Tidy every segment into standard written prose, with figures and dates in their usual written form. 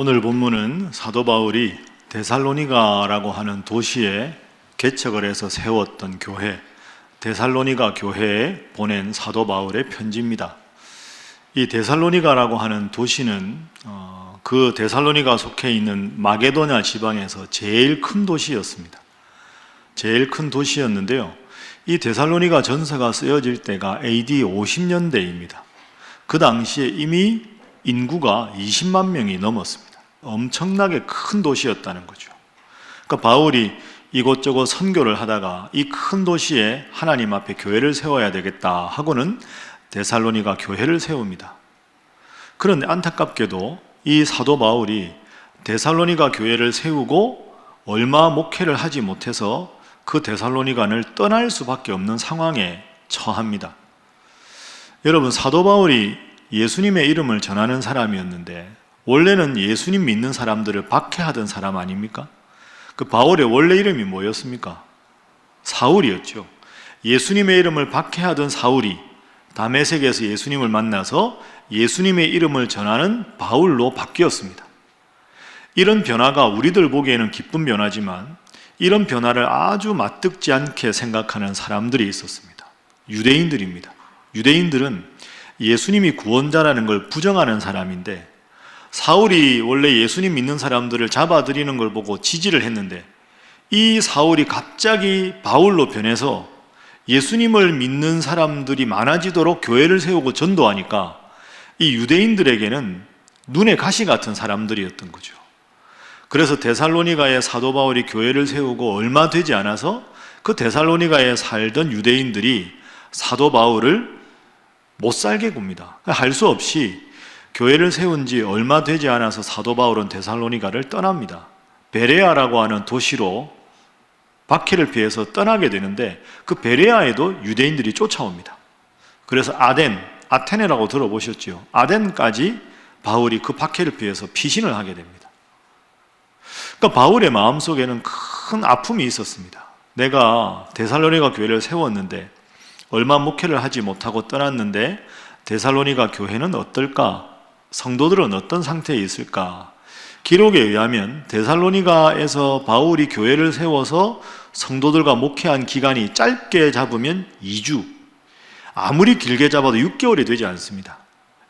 오늘 본문은 사도 바울이 데살로니가라고 하는 도시에 개척을 해서 세웠던 교회, 데살로니가 교회에 보낸 사도 바울의 편지입니다. 이 데살로니가라고 하는 도시는 그 데살로니가 속해 있는 마게도냐 지방에서 제일 큰 도시였습니다. 제일 큰 도시였는데요. 이 데살로니가 전서가 쓰여질 때가 AD 50년대입니다. 그 당시에 이미 인구가 20만 명이 넘었습니다. 엄청나게 큰 도시였다는 거죠. 그러니까 바울이 이곳저곳 선교를 하다가 이 큰 도시에 하나님 앞에 교회를 세워야 되겠다 하고는 데살로니가 교회를 세웁니다. 그런데 안타깝게도 이 사도 바울이 데살로니가 교회를 세우고 얼마 목회를 하지 못해서 그 데살로니가를 떠날 수밖에 없는 상황에 처합니다. 여러분, 사도 바울이 예수님의 이름을 전하는 사람이었는데 원래는 예수님 믿는 사람들을 박해하던 사람 아닙니까? 그 바울의 원래 이름이 뭐였습니까? 사울이었죠. 예수님의 이름을 박해하던 사울이 다메섹에서 예수님을 만나서 예수님의 이름을 전하는 바울로 바뀌었습니다. 이런 변화가 우리들 보기에는 기쁜 변화지만 이런 변화를 아주 맞듣지 않게 생각하는 사람들이 있었습니다. 유대인들입니다. 유대인들은 예수님이 구원자라는 걸 부정하는 사람인데 사울이 원래 예수님 믿는 사람들을 잡아들이는 걸 보고 지지를 했는데 이 사울이 갑자기 바울로 변해서 예수님을 믿는 사람들이 많아지도록 교회를 세우고 전도하니까 이 유대인들에게는 눈에 가시 같은 사람들이었던 거죠. 그래서 데살로니가에 사도 바울이 교회를 세우고 얼마 되지 않아서 그 데살로니가에 살던 유대인들이 사도 바울을 못 살게 굽니다. 할 수 없이 교회를 세운 지 얼마 되지 않아서 사도 바울은 데살로니가를 떠납니다. 베레아라고 하는 도시로 박해를 피해서 떠나게 되는데 그 베레아에도 유대인들이 쫓아옵니다. 그래서 아테네라고 들어보셨죠? 아덴까지 바울이 그 박해를 피해서 피신을 하게 됩니다. 그러니까 바울의 마음속에는 큰 아픔이 있었습니다. 내가 데살로니가 교회를 세웠는데 얼마 목회를 하지 못하고 떠났는데 데살로니가 교회는 어떨까? 성도들은 어떤 상태에 있을까? 기록에 의하면 데살로니가에서 바울이 교회를 세워서 성도들과 목회한 기간이 짧게 잡으면 2주, 아무리 길게 잡아도 6개월이 되지 않습니다.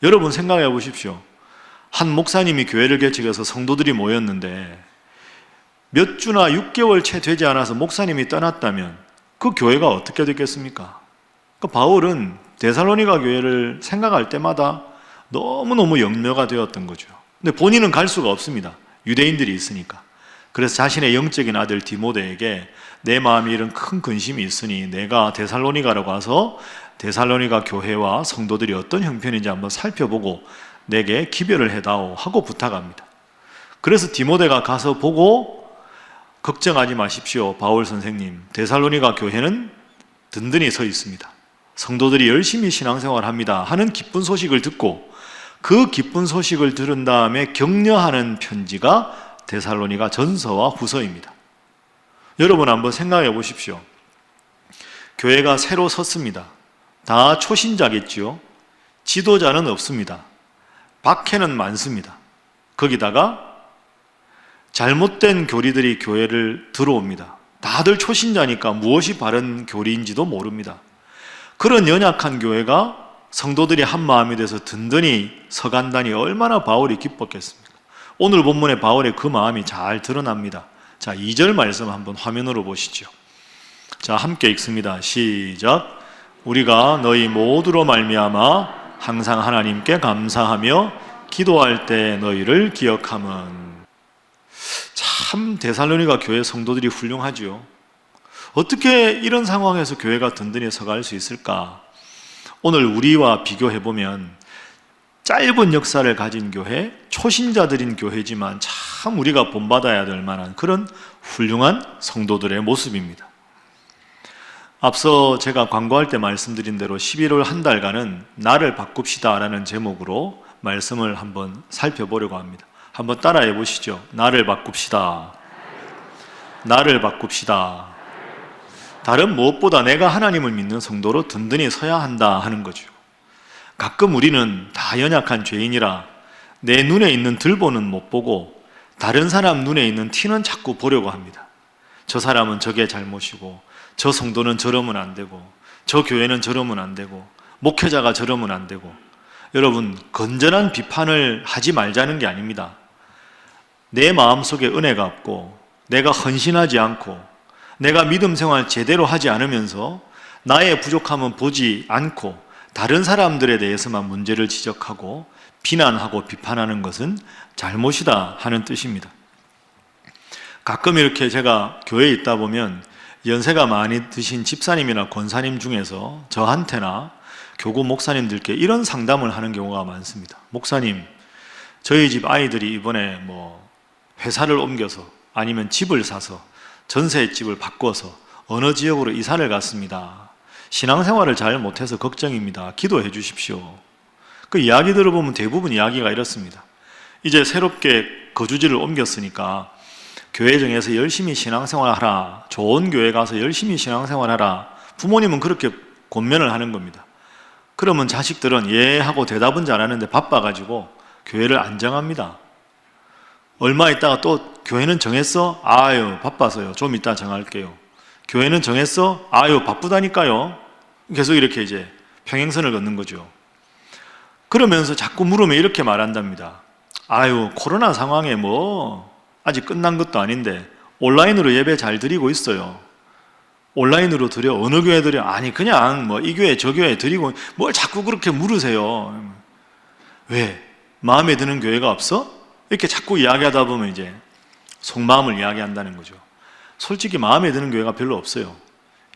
여러분 생각해 보십시오. 한 목사님이 교회를 개척해서 성도들이 모였는데 몇 주나 6개월 채 되지 않아서 목사님이 떠났다면 그 교회가 어떻게 됐겠습니까? 그러니까 바울은 데살로니가 교회를 생각할 때마다 너무너무 염려가 되었던 거죠. 근데 본인은 갈 수가 없습니다. 유대인들이 있으니까. 그래서 자신의 영적인 아들 디모데에게 내 마음에 이런 큰 근심이 있으니 내가 데살로니가로 가서 데살로니가 교회와 성도들이 어떤 형편인지 한번 살펴보고 내게 기별을 해다오 하고 부탁합니다. 그래서 디모데가 가서 보고 걱정하지 마십시오. 바울 선생님, 데살로니가 교회는 든든히 서 있습니다. 성도들이 열심히 신앙생활을 합니다 하는 기쁜 소식을 듣고 그 기쁜 소식을 들은 다음에 격려하는 편지가 데살로니가 전서와 후서입니다. 여러분 한번 생각해 보십시오. 교회가 새로 섰습니다. 다 초신자겠지요. 지도자는 없습니다. 박해는 많습니다. 거기다가 잘못된 교리들이 교회를 들어옵니다. 다들 초신자니까 무엇이 바른 교리인지도 모릅니다. 그런 연약한 교회가 성도들이 한 마음이 돼서 든든히 서간다니 얼마나 바울이 기뻤겠습니까? 오늘 본문에 바울의 그 마음이 잘 드러납니다. 자, 2절 말씀 한번 화면으로 보시죠. 자, 함께 읽습니다. 시작. 우리가 너희 모두로 말미암아 항상 하나님께 감사하며 기도할 때 너희를 기억함은. 참 데살로니가 교회 성도들이 훌륭하지요. 어떻게 이런 상황에서 교회가 든든히 서갈 수 있을까? 오늘 우리와 비교해보면 짧은 역사를 가진 교회, 초신자들인 교회지만 참 우리가 본받아야 될 만한 그런 훌륭한 성도들의 모습입니다. 앞서 제가 광고할 때 말씀드린 대로 11월 한 달간은 나를 바꿉시다 라는 제목으로 말씀을 한번 살펴보려고 합니다. 한번 따라해 보시죠. 나를 바꿉시다. 나를 바꿉시다. 다른 무엇보다 내가 하나님을 믿는 성도로 든든히 서야 한다 하는 거죠. 가끔 우리는 다 연약한 죄인이라 내 눈에 있는 들보는 못 보고 다른 사람 눈에 있는 티는 자꾸 보려고 합니다. 저 사람은 저게 잘못이고, 저 성도는 저러면 안 되고, 저 교회는 저러면 안 되고, 목회자가 저러면 안 되고. 여러분, 건전한 비판을 하지 말자는 게 아닙니다. 내 마음속에 은혜가 없고, 내가 헌신하지 않고, 내가 믿음 생활 제대로 하지 않으면서 나의 부족함은 보지 않고 다른 사람들에 대해서만 문제를 지적하고 비난하고 비판하는 것은 잘못이다 하는 뜻입니다. 가끔 이렇게 제가 교회에 있다 보면 연세가 많이 드신 집사님이나 권사님 중에서 저한테나 교구 목사님들께 이런 상담을 하는 경우가 많습니다. 목사님, 저희 집 아이들이 이번에 회사를 옮겨서 아니면 집을 사서 전셋집을 바꿔서 어느 지역으로 이사를 갔습니다. 신앙생활을 잘 못해서 걱정입니다. 기도해 주십시오. 그 이야기 들어보면 대부분 이야기가 이렇습니다. 이제 새롭게 거주지를 옮겼으니까 교회 정에서 열심히 신앙생활하라, 좋은 교회 가서 열심히 신앙생활하라, 부모님은 그렇게 권면을 하는 겁니다. 그러면 자식들은 예 하고 대답은 잘하는데 바빠가지고 교회를 안 정합니다. 얼마 있다가 또 교회는 정했어? 아유 바빠서요, 좀 이따 정할게요. 교회는 정했어? 아유 바쁘다니까요. 계속 이렇게 이제 평행선을 걷는 거죠. 그러면서 자꾸 물으면 이렇게 말한답니다. 아유 코로나 상황에 아직 끝난 것도 아닌데 온라인으로 예배 잘 드리고 있어요. 온라인으로 드려? 어느 교회 드려? 아니 그냥 이 교회 저 교회 드리고. 뭘 자꾸 그렇게 물으세요. 왜? 마음에 드는 교회가 없어? 이렇게 자꾸 이야기하다 보면 이제 속마음을 이야기한다는 거죠. 솔직히 마음에 드는 교회가 별로 없어요.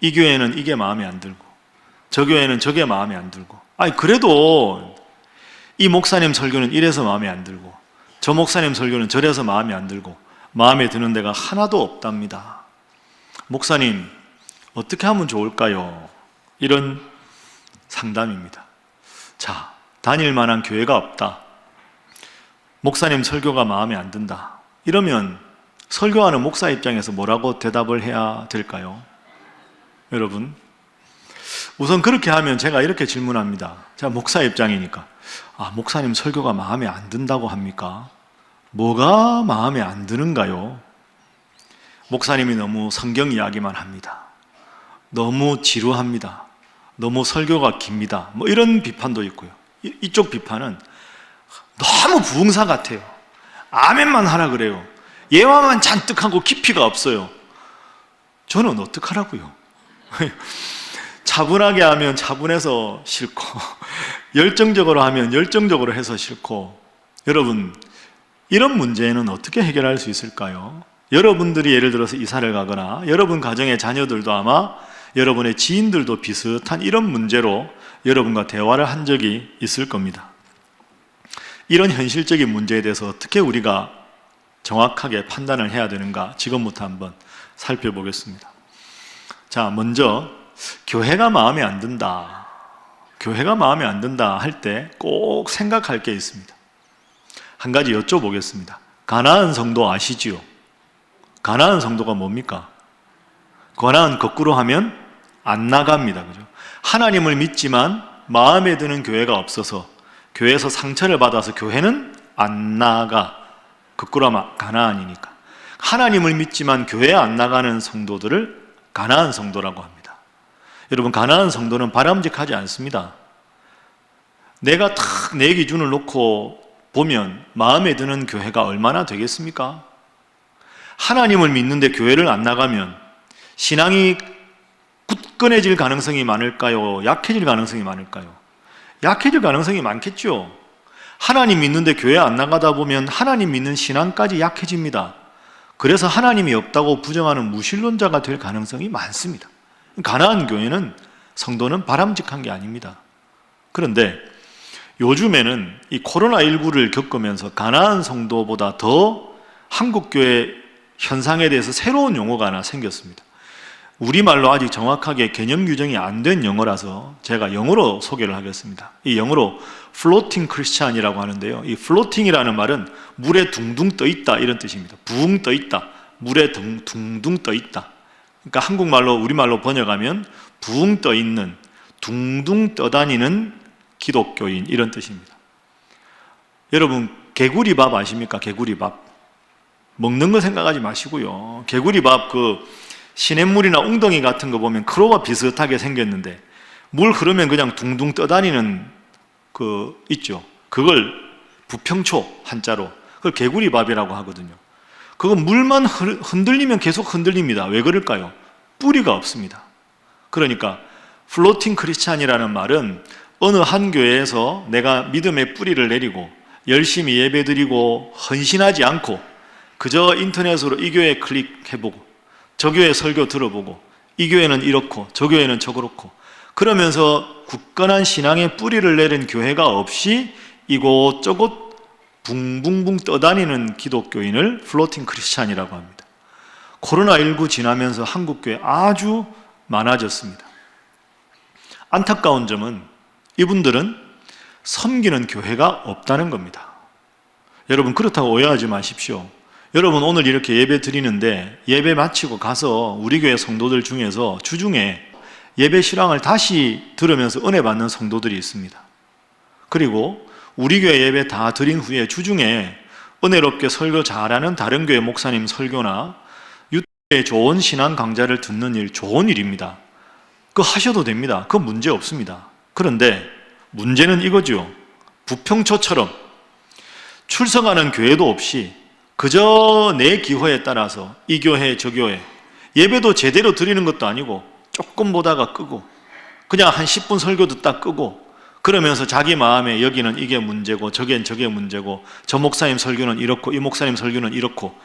이 교회는 이게 마음에 안 들고, 저 교회는 저게 마음에 안 들고. 아니 그래도 이 목사님 설교는 이래서 마음에 안 들고, 저 목사님 설교는 저래서 마음에 안 들고, 마음에 드는 데가 하나도 없답니다. 목사님 어떻게 하면 좋을까요? 이런 상담입니다. 자, 다닐 만한 교회가 없다, 목사님 설교가 마음에 안 든다, 이러면 설교하는 목사 입장에서 뭐라고 대답을 해야 될까요? 여러분, 우선 그렇게 하면 제가 이렇게 질문합니다. 제가 목사 입장이니까, 목사님 설교가 마음에 안 든다고 합니까? 뭐가 마음에 안 드는가요? 목사님이 너무 성경 이야기만 합니다. 너무 지루합니다. 너무 설교가 깁니다. 이런 비판도 있고요. 이쪽 비판은 너무 부흥사 같아요. 아멘만 하라 그래요. 예화만 잔뜩 하고 깊이가 없어요. 저는 어떡하라고요? 차분하게 하면 차분해서 싫고, 열정적으로 하면 열정적으로 해서 싫고. 여러분, 이런 문제는 어떻게 해결할 수 있을까요? 여러분들이 예를 들어서 이사를 가거나 여러분 가정의 자녀들도 아마 여러분의 지인들도 비슷한 이런 문제로 여러분과 대화를 한 적이 있을 겁니다. 이런 현실적인 문제에 대해서 어떻게 우리가 정확하게 판단을 해야 되는가, 지금부터 한번 살펴보겠습니다. 자, 먼저 교회가 마음에 안 든다, 교회가 마음에 안 든다 할 때 꼭 생각할 게 있습니다. 한 가지 여쭤보겠습니다. 가나안 성도 아시지요? 가나안 성도가 뭡니까? 가나안 거꾸로 하면 안 나갑니다. 그죠? 하나님을 믿지만 마음에 드는 교회가 없어서 교회에서 상처를 받아서 교회는 안 나가. 거꾸로 하면 가나안이니까. 하나님을 믿지만 교회에 안 나가는 성도들을 가나안 성도라고 합니다. 여러분, 가나안 성도는 바람직하지 않습니다. 내가 딱 내 기준을 놓고 보면 마음에 드는 교회가 얼마나 되겠습니까? 하나님을 믿는데 교회를 안 나가면 신앙이 굳건해질 가능성이 많을까요? 약해질 가능성이 많을까요? 약해질 가능성이 많겠죠. 하나님 믿는데 교회 안 나가다 보면 하나님 믿는 신앙까지 약해집니다. 그래서 하나님이 없다고 부정하는 무신론자가 될 가능성이 많습니다. 가나안 교회는, 성도는 바람직한 게 아닙니다. 그런데 요즘에는 이 코로나19를 겪으면서 가나안 성도보다 더 한국교회 현상에 대해서 새로운 용어가 하나 생겼습니다. 우리말로 아직 정확하게 개념 규정이 안 된 영어라서 제가 영어로 소개를 하겠습니다. 이 영어로 floating Christian이라고 하는데요. 이 floating이라는 말은 물에 둥둥 떠 있다, 이런 뜻입니다. 붕 떠 있다, 물에 둥둥 떠 있다. 그러니까 한국말로, 우리말로 번역하면 붕 떠 있는, 둥둥 떠다니는 기독교인, 이런 뜻입니다. 여러분, 개구리밥 아십니까? 개구리밥. 먹는 거 생각하지 마시고요. 개구리밥 시냇물이나 웅덩이 같은 거 보면 크로와 비슷하게 생겼는데 물 흐르면 그냥 둥둥 떠다니는 있죠. 그걸 부평초 한자로 그걸 개구리밥이라고 하거든요. 그거 물만 흔들리면 계속 흔들립니다. 왜 그럴까요? 뿌리가 없습니다. 그러니까 플로팅 크리스찬이라는 말은 어느 한 교회에서 내가 믿음의 뿌리를 내리고 열심히 예배드리고 헌신하지 않고 그저 인터넷으로 이 교회 클릭해보고 저 교회 설교 들어보고 이 교회는 이렇고 저 교회는 저 그렇고 그러면서 굳건한 신앙의 뿌리를 내린 교회가 없이 이곳저곳 붕붕붕 떠다니는 기독교인을 플로팅 크리스찬이라고 합니다. 코로나19 지나면서 한국교회 아주 많아졌습니다. 안타까운 점은 이분들은 섬기는 교회가 없다는 겁니다. 여러분 그렇다고 오해하지 마십시오. 여러분 오늘 이렇게 예배 드리는데 예배 마치고 가서 우리 교회 성도들 중에서 주중에 예배 실황을 다시 들으면서 은혜 받는 성도들이 있습니다. 그리고 우리 교회 예배 다 드린 후에 주중에 은혜롭게 설교 잘하는 다른 교회 목사님 설교나 유튜브에 좋은 신앙 강좌를 듣는 일 좋은 일입니다. 그거 하셔도 됩니다. 그건 문제 없습니다. 그런데 문제는 이거죠. 부평초처럼 출석하는 교회도 없이 그저 내 기호에 따라서 이 교회 저 교회 예배도 제대로 드리는 것도 아니고 조금 보다가 끄고 그냥 한 10분 설교 듣다 끄고 그러면서 자기 마음에 여기는 이게 문제고 저겐 저게 문제고 저 목사님 설교는 이렇고 이 목사님 설교는 이렇고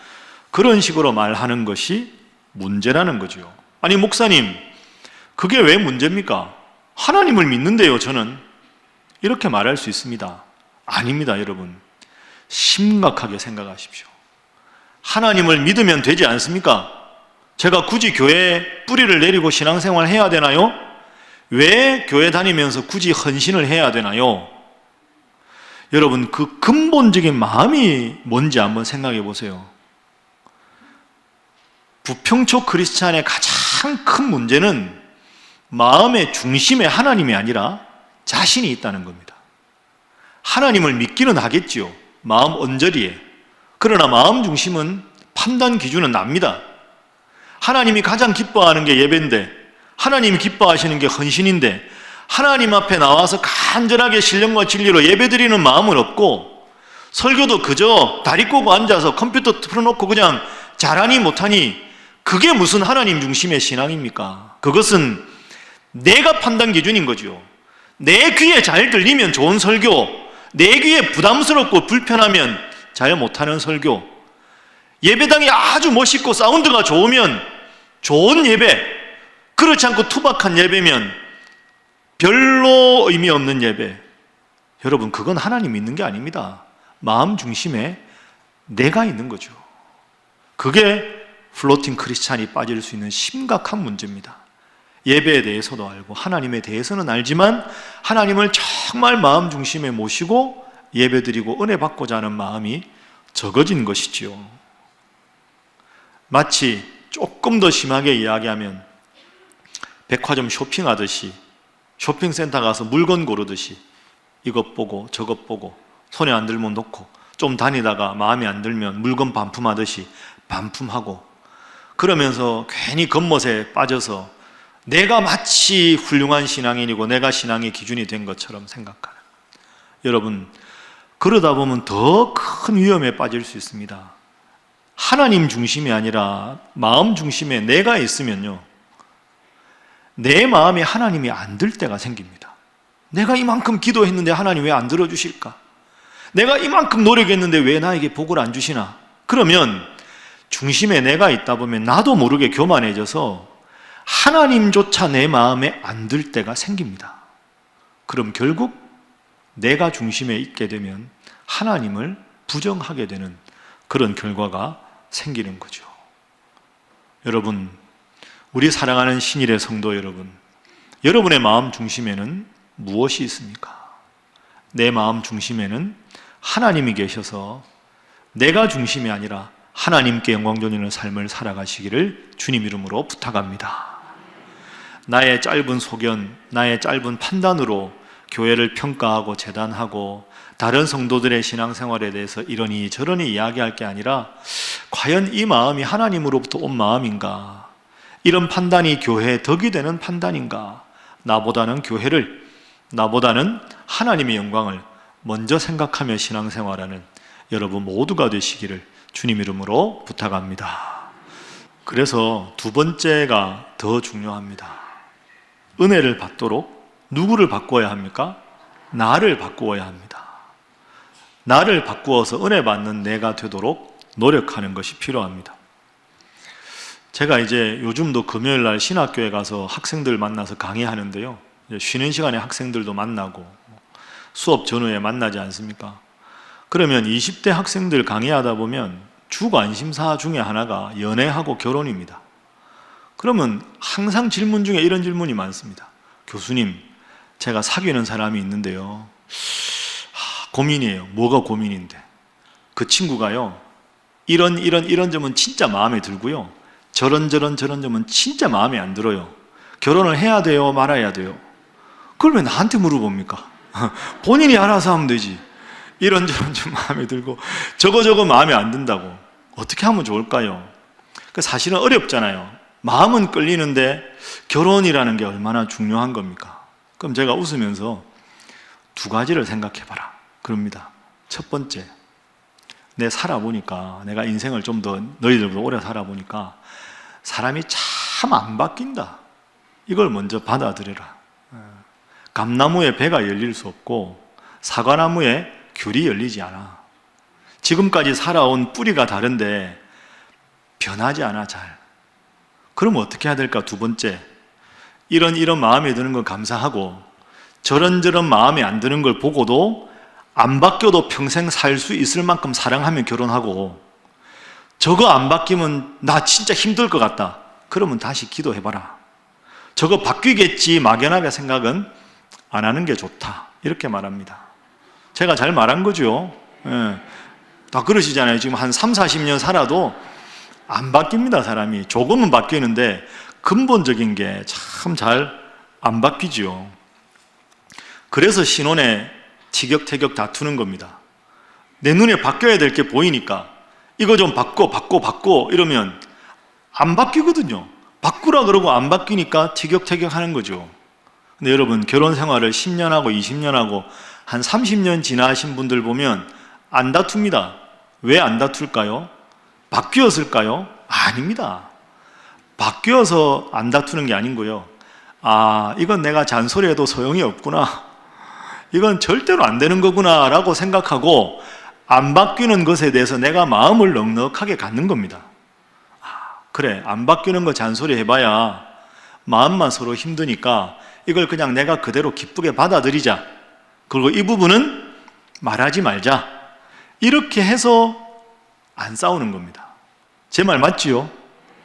그런 식으로 말하는 것이 문제라는 거죠. 아니 목사님 그게 왜 문제입니까? 하나님을 믿는데요 저는 이렇게 말할 수 있습니다. 아닙니다 여러분. 심각하게 생각하십시오. 하나님을 믿으면 되지 않습니까? 제가 굳이 교회에 뿌리를 내리고 신앙생활 해야 되나요? 왜 교회 다니면서 굳이 헌신을 해야 되나요? 여러분 그 근본적인 마음이 뭔지 한번 생각해 보세요. 부평초 크리스찬의 가장 큰 문제는 마음의 중심에 하나님이 아니라 자신이 있다는 겁니다. 하나님을 믿기는 하겠지요. 마음 언저리에. 그러나 마음 중심은 판단 기준은 납니다. 하나님이 가장 기뻐하는 게 예배인데 하나님이 기뻐하시는 게 헌신인데 하나님 앞에 나와서 간절하게 신령과 진리로 예배드리는 마음은 없고 설교도 그저 다리 꼬고 앉아서 컴퓨터 틀어놓고 그냥 잘하니 못하니 그게 무슨 하나님 중심의 신앙입니까? 그것은 내가 판단 기준인 거죠. 내 귀에 잘 들리면 좋은 설교, 내 귀에 부담스럽고 불편하면 잘 못하는 설교, 예배당이 아주 멋있고 사운드가 좋으면 좋은 예배, 그렇지 않고 투박한 예배면 별로 의미 없는 예배. 여러분 그건 하나님 있는 게 아닙니다. 마음 중심에 내가 있는 거죠. 그게 플로팅 크리스찬이 빠질 수 있는 심각한 문제입니다. 예배에 대해서도 알고 하나님에 대해서는 알지만 하나님을 정말 마음 중심에 모시고 예배드리고 은혜 받고자 하는 마음이 적어진 것이지요. 마치 조금 더 심하게 이야기하면 백화점 쇼핑하듯이 쇼핑센터 가서 물건 고르듯이 이것 보고 저것 보고 손에 안 들면 놓고 좀 다니다가 마음에 안 들면 물건 반품하듯이 반품하고 그러면서 괜히 겉멋에 빠져서 내가 마치 훌륭한 신앙인이고 내가 신앙의 기준이 된 것처럼 생각하는 여러분 그러다 보면 더 큰 위험에 빠질 수 있습니다. 하나님 중심이 아니라 마음 중심에 내가 있으면요 내 마음에 하나님이 안 들 때가 생깁니다. 내가 이만큼 기도했는데 하나님 왜 안 들어주실까? 내가 이만큼 노력했는데 왜 나에게 복을 안 주시나? 그러면 중심에 내가 있다 보면 나도 모르게 교만해져서 하나님조차 내 마음에 안 들 때가 생깁니다. 그럼 결국 내가 중심에 있게 되면 하나님을 부정하게 되는 그런 결과가 생기는 거죠. 여러분, 우리 사랑하는 신일의 성도 여러분, 여러분의 마음 중심에는 무엇이 있습니까? 내 마음 중심에는 하나님이 계셔서 내가 중심이 아니라 하나님께 영광 돌리는 삶을 살아가시기를 주님 이름으로 부탁합니다. 나의 짧은 소견, 나의 짧은 판단으로 교회를 평가하고 재단하고 다른 성도들의 신앙생활에 대해서 이러니 저러니 이야기할 게 아니라 과연 이 마음이 하나님으로부터 온 마음인가? 이런 판단이 교회의 덕이 되는 판단인가? 나보다는 교회를, 나보다는 하나님의 영광을 먼저 생각하며 신앙생활하는 여러분 모두가 되시기를 주님 이름으로 부탁합니다. 그래서 두 번째가 더 중요합니다. 은혜를 받도록 누구를 바꾸어야 합니까? 나를 바꾸어야 합니다. 나를 바꾸어서 은혜 받는 내가 되도록 노력하는 것이 필요합니다. 제가 이제 요즘도 금요일 날 신학교에 가서 학생들 만나서 강의하는데요. 쉬는 시간에 학생들도 만나고 수업 전후에 만나지 않습니까? 그러면 20대 학생들 강의하다 보면 주관심사 중에 하나가 연애하고 결혼입니다. 그러면 항상 질문 중에 이런 질문이 많습니다. 교수님, 제가 사귀는 사람이 있는데요. 고민이에요. 뭐가 고민인데? 그 친구가요. 이런 점은 진짜 마음에 들고요. 저런 점은 진짜 마음에 안 들어요. 결혼을 해야 돼요? 말아야 돼요? 그걸 왜 나한테 물어봅니까? 본인이 알아서 하면 되지. 이런저런 좀 마음에 들고 저거 마음에 안 든다고. 어떻게 하면 좋을까요? 사실은 어렵잖아요. 마음은 끌리는데 결혼이라는 게 얼마나 중요한 겁니까? 그럼 제가 웃으면서 두 가지를 생각해봐라 그럽니다. 첫 번째, 내가 인생을 좀 더 너희들보다 오래 살아보니까 사람이 참 안 바뀐다. 이걸 먼저 받아들여라. 감나무에 배가 열릴 수 없고 사과나무에 귤이 열리지 않아. 지금까지 살아온 뿌리가 다른데 변하지 않아 잘. 그럼 어떻게 해야 될까? 두 번째, 이런 마음에 드는 걸 감사하고 저런 마음에 안 드는 걸 보고도 안 바뀌어도 평생 살 수 있을 만큼 사랑하면 결혼하고, 저거 안 바뀌면 나 진짜 힘들 것 같다. 그러면 다시 기도해봐라. 저거 바뀌겠지 막연하게 생각은 안 하는 게 좋다. 이렇게 말합니다. 제가 잘 말한 거죠. 예. 다 그러시잖아요. 지금 한 3, 40년 살아도 안 바뀝니다. 사람이 조금은 바뀌는데 근본적인 게 참 잘 안 바뀌죠. 그래서 신혼에 티격태격 다투는 겁니다. 내 눈에 바뀌어야 될 게 보이니까 이거 좀 바꿔 이러면 안 바뀌거든요. 바꾸라 그러고 안 바뀌니까 티격태격 하는 거죠. 근데 여러분, 결혼 생활을 10년하고 20년하고 한 30년 지나신 분들 보면 안 다툽니다. 왜 안 다툴까요? 바뀌었을까요? 아닙니다. 바뀌어서 안 다투는 게 아니고요. 이건 내가 잔소리해도 소용이 없구나. 이건 절대로 안 되는 거구나 라고 생각하고 안 바뀌는 것에 대해서 내가 마음을 넉넉하게 갖는 겁니다. 그래, 안 바뀌는 거 잔소리 해봐야 마음만 서로 힘드니까 이걸 그냥 내가 그대로 기쁘게 받아들이자. 그리고 이 부분은 말하지 말자. 이렇게 해서 안 싸우는 겁니다. 제 말 맞지요?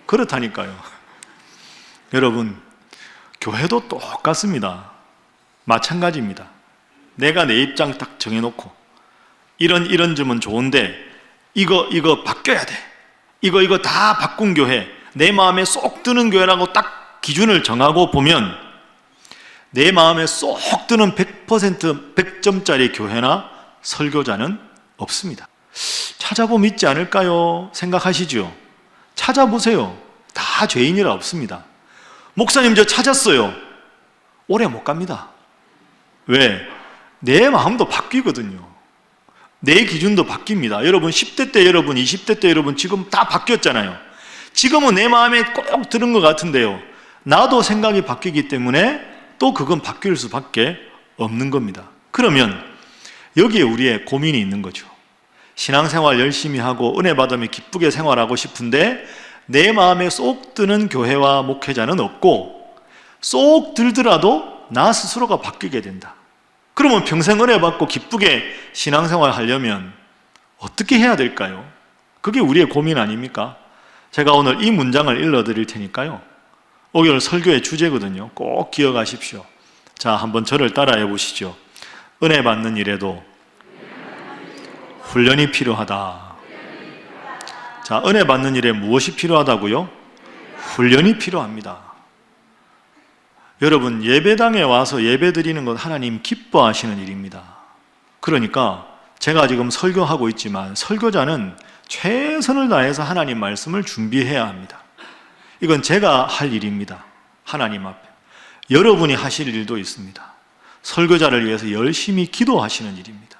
그렇다니까요. 여러분, 교회도 똑같습니다. 마찬가지입니다. 내가 내 입장 딱 정해놓고 이런 점은 좋은데 이거 바뀌어야 돼. 이거 다 바꾼 교회, 내 마음에 쏙 드는 교회라고 딱 기준을 정하고 보면 내 마음에 쏙 드는 100% 100점짜리 교회나 설교자는 없습니다. 찾아보면 있지 않을까요? 생각하시죠? 찾아보세요. 다 죄인이라 없습니다. 목사님, 저 찾았어요. 오래 못 갑니다. 왜? 내 마음도 바뀌거든요. 내 기준도 바뀝니다. 여러분 10대 때 여러분, 20대 때 여러분 지금 다 바뀌었잖아요. 지금은 내 마음에 꼭 드는 것 같은데요. 나도 생각이 바뀌기 때문에 또 그건 바뀔 수밖에 없는 겁니다. 그러면 여기에 우리의 고민이 있는 거죠. 신앙생활 열심히 하고 은혜 받으며 기쁘게 생활하고 싶은데 내 마음에 쏙 드는 교회와 목회자는 없고 쏙 들더라도 나 스스로가 바뀌게 된다. 그러면 평생 은혜 받고 기쁘게 신앙생활 하려면 어떻게 해야 될까요? 그게 우리의 고민 아닙니까? 제가 오늘 이 문장을 읽어드릴 테니까요. 오늘 설교의 주제거든요. 꼭 기억하십시오. 자, 한번 저를 따라해 보시죠. 은혜 받는 일에도 훈련이 필요하다. 자, 은혜 받는 일에 무엇이 필요하다고요? 훈련이 필요합니다. 여러분, 예배당에 와서 예배 드리는 것 하나님 기뻐하시는 일입니다. 그러니까 제가 지금 설교하고 있지만 설교자는 최선을 다해서 하나님 말씀을 준비해야 합니다. 이건 제가 할 일입니다. 하나님 앞에. 여러분이 하실 일도 있습니다. 설교자를 위해서 열심히 기도하시는 일입니다.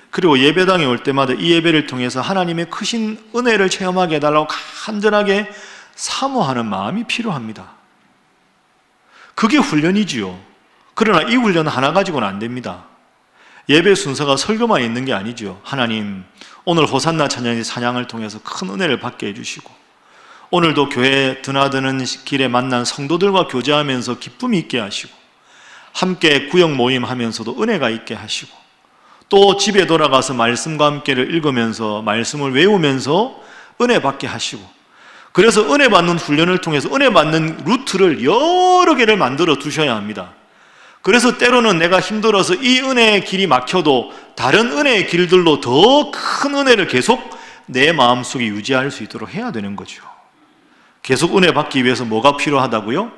그리고 예배당에 올 때마다 이 예배를 통해서 하나님의 크신 은혜를 체험하게 해달라고 간절하게 사모하는 마음이 필요합니다. 그게 훈련이지요. 그러나 이 훈련 하나 가지고는 안 됩니다. 예배 순서가 설교만 있는 게 아니죠. 하나님, 오늘 호산나 찬양의 찬양을 통해서 큰 은혜를 받게 해주시고, 오늘도 교회에 드나드는 길에 만난 성도들과 교제하면서 기쁨이 있게 하시고, 함께 구역 모임 하면서도 은혜가 있게 하시고, 또 집에 돌아가서 말씀과 함께를 읽으면서 말씀을 외우면서 은혜 받게 하시고, 그래서 은혜 받는 훈련을 통해서 은혜 받는 루트를 여러 개를 만들어 두셔야 합니다. 그래서 때로는 내가 힘들어서 이 은혜의 길이 막혀도 다른 은혜의 길들로 더 큰 은혜를 계속 내 마음속에 유지할 수 있도록 해야 되는 거죠. 계속 은혜 받기 위해서 뭐가 필요하다고요?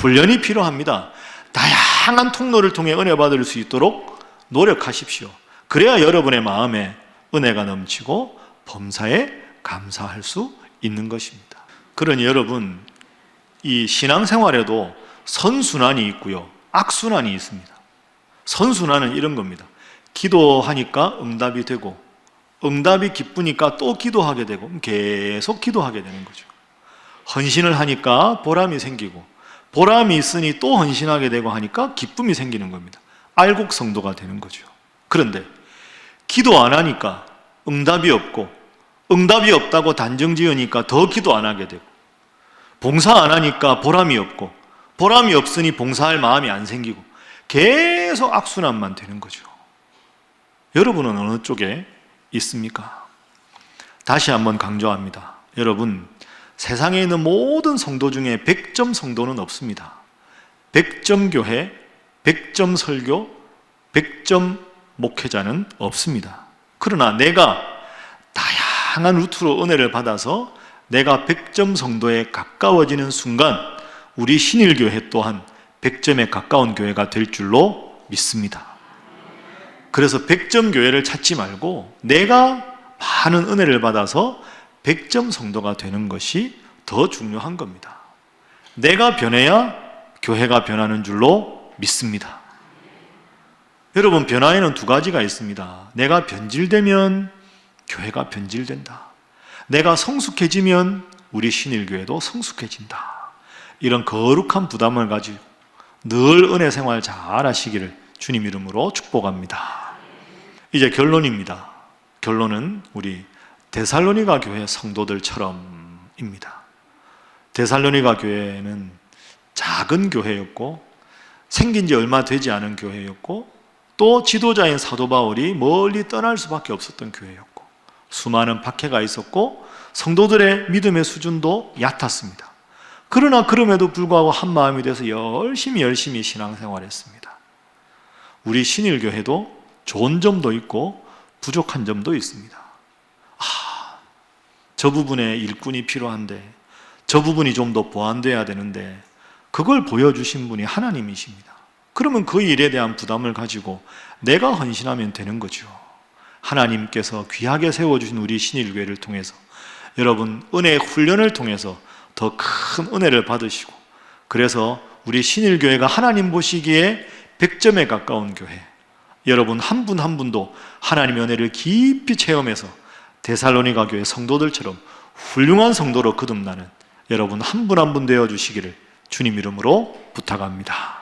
훈련이 필요합니다. 다양한 통로를 통해 은혜 받을 수 있도록 노력하십시오. 그래야 여러분의 마음에 은혜가 넘치고 범사에 감사할 수 있는 것입니다. 그러니 여러분, 이 신앙생활에도 선순환이 있고요, 악순환이 있습니다. 선순환은 이런 겁니다. 기도하니까 응답이 되고, 응답이 기쁘니까 또 기도하게 되고, 계속 기도하게 되는 거죠. 헌신을 하니까 보람이 생기고, 보람이 있으니 또 헌신하게 되고 하니까 기쁨이 생기는 겁니다. 알곡 성도가 되는 거죠. 그런데 기도 안 하니까 응답이 없고, 응답이 없다고 단정 지으니까 더 기도 안 하게 되고, 봉사 안 하니까 보람이 없고, 보람이 없으니 봉사할 마음이 안 생기고, 계속 악순환만 되는 거죠. 여러분은 어느 쪽에 있습니까? 다시 한번 강조합니다. 여러분, 세상에 있는 모든 성도 중에 100점 성도는 없습니다. 100점 교회, 100점 설교, 100점 목회자는 없습니다. 그러나 내가 다양한 루트로 은혜를 받아서 내가 100점 성도에 가까워지는 순간 우리 신일교회 또한 100점에 가까운 교회가 될 줄로 믿습니다. 그래서 100점 교회를 찾지 말고 내가 많은 은혜를 받아서 100점 성도가 되는 것이 더 중요한 겁니다. 내가 변해야 교회가 변하는 줄로 믿습니다. 여러분, 변화에는 두 가지가 있습니다. 내가 변질되면 교회가 변질된다. 내가 성숙해지면 우리 신일교회도 성숙해진다. 이런 거룩한 부담을 가지고 늘 은혜 생활 잘 하시기를 주님 이름으로 축복합니다. 이제 결론입니다. 결론은 우리 데살로니가 교회 성도들처럼입니다. 데살로니가 교회는 작은 교회였고, 생긴 지 얼마 되지 않은 교회였고, 또 지도자인 사도 바울이 멀리 떠날 수밖에 없었던 교회였고, 수많은 박해가 있었고, 성도들의 믿음의 수준도 얕았습니다. 그러나 그럼에도 불구하고 한 마음이 돼서 열심히 신앙생활했습니다. 우리 신일교회도 좋은 점도 있고 부족한 점도 있습니다. 저 부분에 일꾼이 필요한데, 저 부분이 좀 더 보완돼야 되는데, 그걸 보여주신 분이 하나님이십니다. 그러면 그 일에 대한 부담을 가지고 내가 헌신하면 되는 거죠. 하나님께서 귀하게 세워주신 우리 신일교회를 통해서 여러분, 은혜의 훈련을 통해서 더 큰 은혜를 받으시고, 그래서 우리 신일교회가 하나님 보시기에 100점에 가까운 교회, 여러분 한 분 한 분도 하나님의 은혜를 깊이 체험해서 데살로니가 교회 성도들처럼 훌륭한 성도로 거듭나는 여러분 한 분 한 분 되어주시기를 주님 이름으로 부탁합니다.